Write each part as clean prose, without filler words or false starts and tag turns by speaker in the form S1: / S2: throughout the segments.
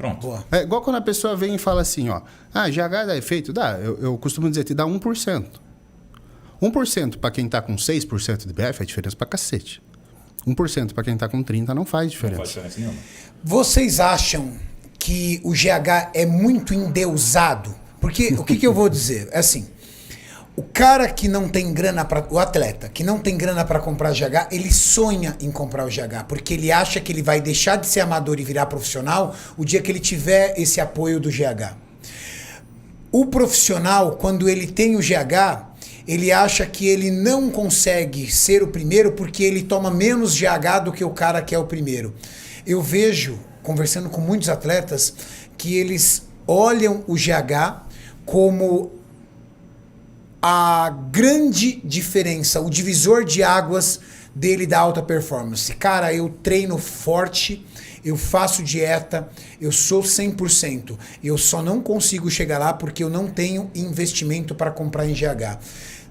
S1: Pronto.
S2: Boa.
S3: É igual quando a pessoa vem e fala assim, ó, GH dá efeito? Dá. Eu costumo dizer, te dá 1%. 1% para quem tá com 6% de BF é diferença pra cacete. 1% para quem tá com 30% não faz diferença.
S1: Não faz diferença nenhuma.
S2: Vocês acham que o GH é muito endeusado? Porque o que eu vou dizer? É assim, o cara que não tem grana para o atleta que não tem grana para comprar GH, ele sonha em comprar o GH, porque ele acha que ele vai deixar de ser amador e virar profissional o dia que ele tiver esse apoio do GH. O profissional, quando ele tem o GH, ele acha que ele não consegue ser o primeiro porque ele toma menos GH do que o cara que é o primeiro. Eu vejo, conversando com muitos atletas, que eles olham o GH como a grande diferença, o divisor de águas dele da alta performance. Cara, eu treino forte, eu faço dieta, eu sou 100%. Eu só não consigo chegar lá porque eu não tenho investimento para comprar em GH.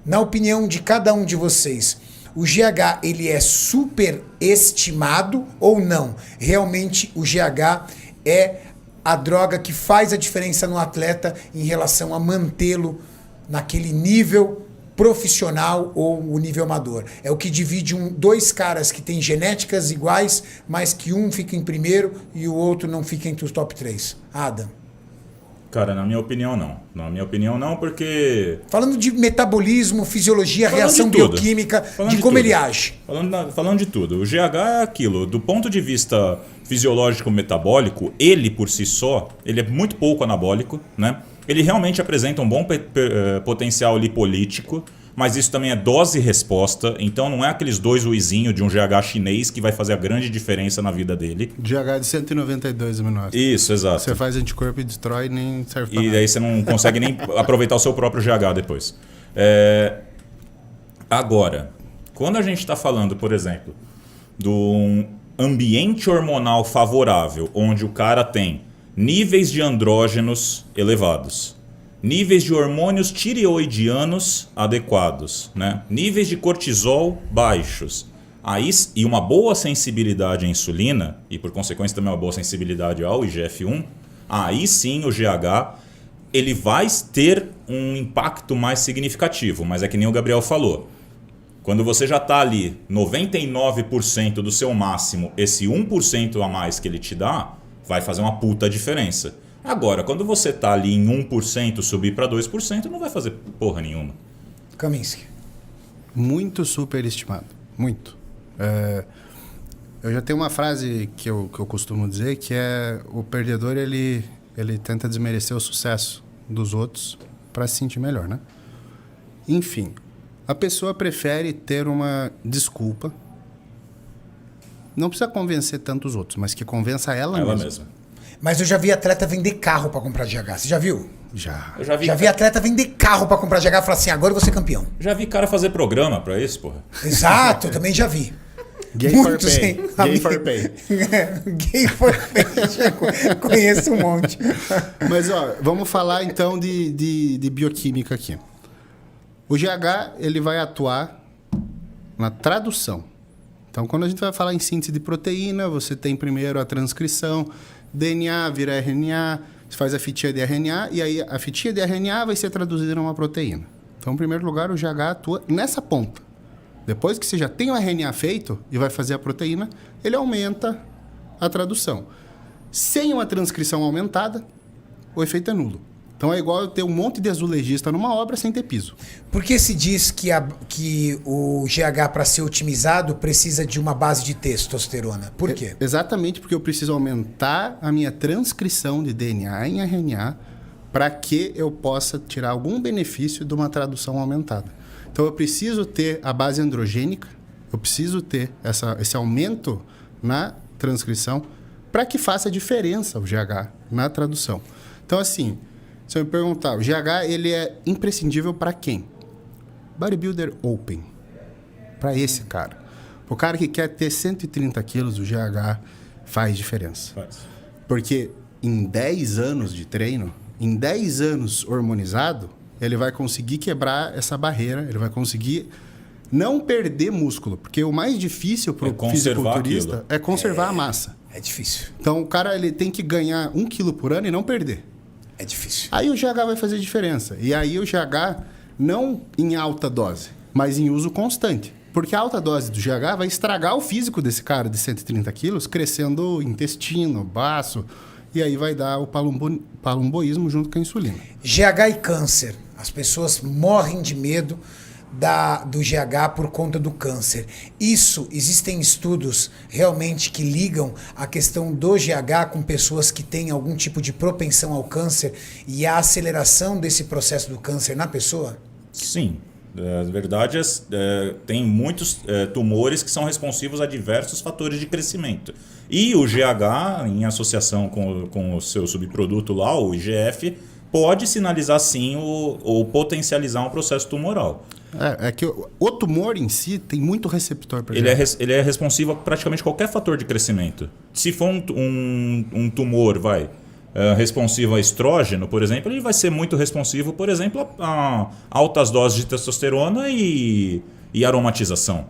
S2: Na opinião de cada um de vocês, o GH ele é superestimado ou não? Realmente o GH é a droga que faz a diferença no atleta em relação a mantê-lo naquele nível profissional ou o nível amador. É o que divide dois caras que têm genéticas iguais, mas que um fica em primeiro e o outro não fica entre os top 3. Adam.
S1: Cara, na minha opinião, não. Na minha opinião, não, porque...
S2: Falando de metabolismo, fisiologia,
S1: Falando
S2: reação
S1: de tudo.
S2: bioquímica,
S1: Falando
S2: de
S1: de
S2: como
S1: tudo.
S2: ele age.
S1: Falando de tudo. O GH é aquilo. Do ponto de vista fisiológico-metabólico, ele por si só, ele é muito pouco anabólico, né? Ele realmente apresenta um bom potencial lipolítico, mas isso também é dose-resposta, então não é aqueles dois uizinhos de um GH chinês que vai fazer a grande diferença na vida dele.
S3: GH de 192 aminoácidos.
S1: Isso, exato.
S3: Você faz anticorpo e destrói, nem serve pra
S1: E
S3: nada.
S1: aí você não consegue nem aproveitar o seu próprio GH depois. Agora, quando a gente está falando, por exemplo, de um ambiente hormonal favorável, onde o cara tem níveis de andrógenos elevados, níveis de hormônios tireoidianos adequados, né? Níveis de cortisol baixos, aí, e uma boa sensibilidade à insulina, e por consequência também uma boa sensibilidade ao IGF-1, aí sim o GH ele vai ter um impacto mais significativo, mas é que nem o Gabriel falou. Quando você já está ali 99% do seu máximo, esse 1% a mais que ele te dá, vai fazer uma puta diferença. Agora, quando você está ali em 1%, subir para 2%, não vai fazer porra nenhuma.
S2: Kaminsky.
S3: Muito superestimado. Muito. Eu já tenho uma frase que eu costumo dizer, que é o perdedor, ele tenta desmerecer o sucesso dos outros para se sentir melhor, né? Enfim, a pessoa prefere ter uma desculpa. Não precisa convencer tanto os outros, mas que convença ela mesma.
S2: Mas eu já vi atleta vender carro para comprar GH. Você já viu?
S3: Já.
S1: Eu já
S2: Vi atleta vender carro para comprar GH e falar assim, agora eu vou ser campeão.
S1: Já vi cara fazer programa para isso, porra.
S2: Exato, eu também já vi.
S3: Gay
S2: Muitos,
S3: for pay.
S2: hein?
S3: Gay for pay.
S2: Gay for pay. Já conheço um monte.
S3: Mas, ó, vamos falar então de bioquímica aqui. O GH, ele vai atuar na tradução. Então, quando a gente vai falar em síntese de proteína, você tem primeiro a transcrição, DNA vira RNA, você faz a fitinha de RNA, e aí a fitinha de RNA vai ser traduzida numa proteína. Então, em primeiro lugar, o GH atua nessa ponta. Depois que você já tem o RNA feito e vai fazer a proteína, ele aumenta a tradução. Sem uma transcrição aumentada, o efeito é nulo. Então é igual eu ter um monte de azulejista numa obra sem ter piso.
S2: Por que se diz que o GH, para ser otimizado, precisa de uma base de testosterona? Por quê?
S3: Exatamente porque eu preciso aumentar a minha transcrição de DNA em RNA para que eu possa tirar algum benefício de uma tradução aumentada. Então eu preciso ter a base androgênica, eu preciso ter esse aumento na transcrição para que faça diferença o GH na tradução. Então assim, se eu me perguntar, o GH ele é imprescindível para quem? Bodybuilder open. Para esse cara. O cara que quer ter 130 quilos, o GH faz diferença. Porque em 10 anos de treino, em 10 anos hormonizado, ele vai conseguir quebrar essa barreira, ele vai conseguir não perder músculo. Porque o mais difícil para o fisiculturista é conservar a massa.
S2: É difícil.
S3: Então o cara ele tem que ganhar 1 quilo por ano e não perder.
S2: É difícil.
S3: Aí o GH vai fazer diferença. E aí o GH não em alta dose, mas em uso constante. Porque a alta dose do GH vai estragar o físico desse cara de 130 quilos, crescendo o intestino, baço, e aí vai dar o palumboísmo junto com a insulina.
S2: GH e câncer. As pessoas morrem de medo do GH por conta do câncer. Existem estudos realmente que ligam a questão do GH com pessoas que têm algum tipo de propensão ao câncer e a aceleração desse processo do câncer na pessoa?
S1: Sim. Na verdade, tem muitos tumores que são responsivos a diversos fatores de crescimento. E o GH, em associação com o seu subproduto lá, o IGF, pode sinalizar sim ou potencializar um processo tumoral.
S3: É que o tumor em si tem muito receptor para
S1: Ele é responsivo a praticamente qualquer fator de crescimento. Se for um tumor, responsivo a estrógeno, por exemplo, ele vai ser muito responsivo, por exemplo, a altas doses de testosterona e aromatização.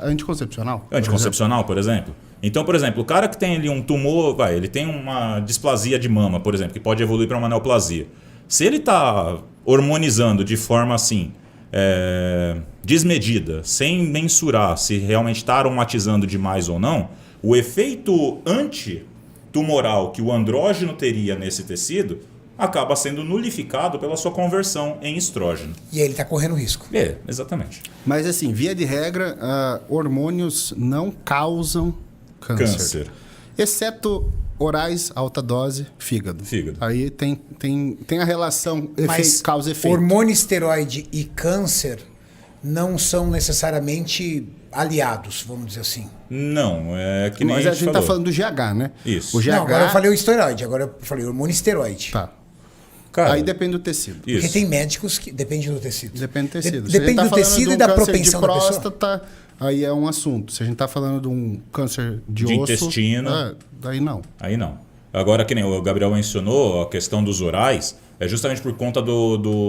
S3: Anticoncepcional?
S1: Anticoncepcional, por exemplo. Então, por exemplo, o cara que tem ali um tumor, ele tem uma displasia de mama, por exemplo, que pode evoluir para uma neoplasia. Se ele está hormonizando de forma assim, desmedida, sem mensurar se realmente está aromatizando demais ou não, o efeito antitumoral que o andrógeno teria nesse tecido acaba sendo nulificado pela sua conversão em estrógeno.
S2: E aí ele está correndo risco.
S1: Exatamente.
S3: Mas assim, via de regra, hormônios não causam câncer. Exceto orais, alta dose, fígado. Aí tem a relação causa-efeito.
S2: Hormônio, esteroide e câncer não são necessariamente aliados, vamos dizer assim.
S1: Não, é que nem
S3: Mas a gente está falando do GH, né?
S1: Isso.
S3: O GH...
S2: Não, agora eu falei o esteroide, agora eu falei hormônio esteroide.
S3: Tá.
S1: Cara,
S3: aí depende do tecido.
S2: Porque
S1: isso.
S2: tem médicos que... Depende do tecido.
S3: Depende do tecido.
S2: Depende do tecido e da propensão
S3: de
S2: da pessoa.
S3: próstata, aí é um assunto. Se a gente está falando de um câncer de osso...
S1: intestino.
S3: Daí não.
S1: Aí não. Agora, que nem o Gabriel mencionou, a questão dos orais, é justamente por conta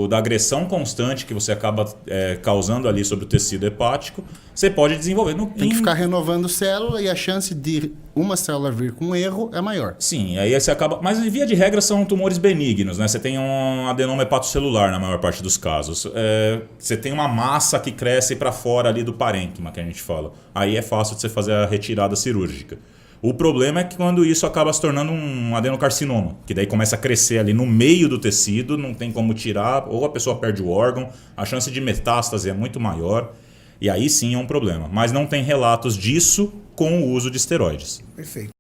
S1: da agressão constante que você acaba causando ali sobre o tecido hepático, você pode desenvolver...
S3: Tem que ficar renovando célula e a chance de uma célula vir com erro é maior.
S1: Sim, aí você acaba... Mas, via de regra, são tumores benignos, né? Você tem um adenoma hepatocelular na maior parte dos casos. Você tem uma massa que cresce para fora ali do parênquima, que a gente fala. Aí é fácil de você fazer a retirada cirúrgica. O problema é que quando isso acaba se tornando um adenocarcinoma, que daí começa a crescer ali no meio do tecido, não tem como tirar, ou a pessoa perde o órgão, a chance de metástase é muito maior, e aí sim é um problema. Mas não tem relatos disso com o uso de esteroides.
S2: Perfeito.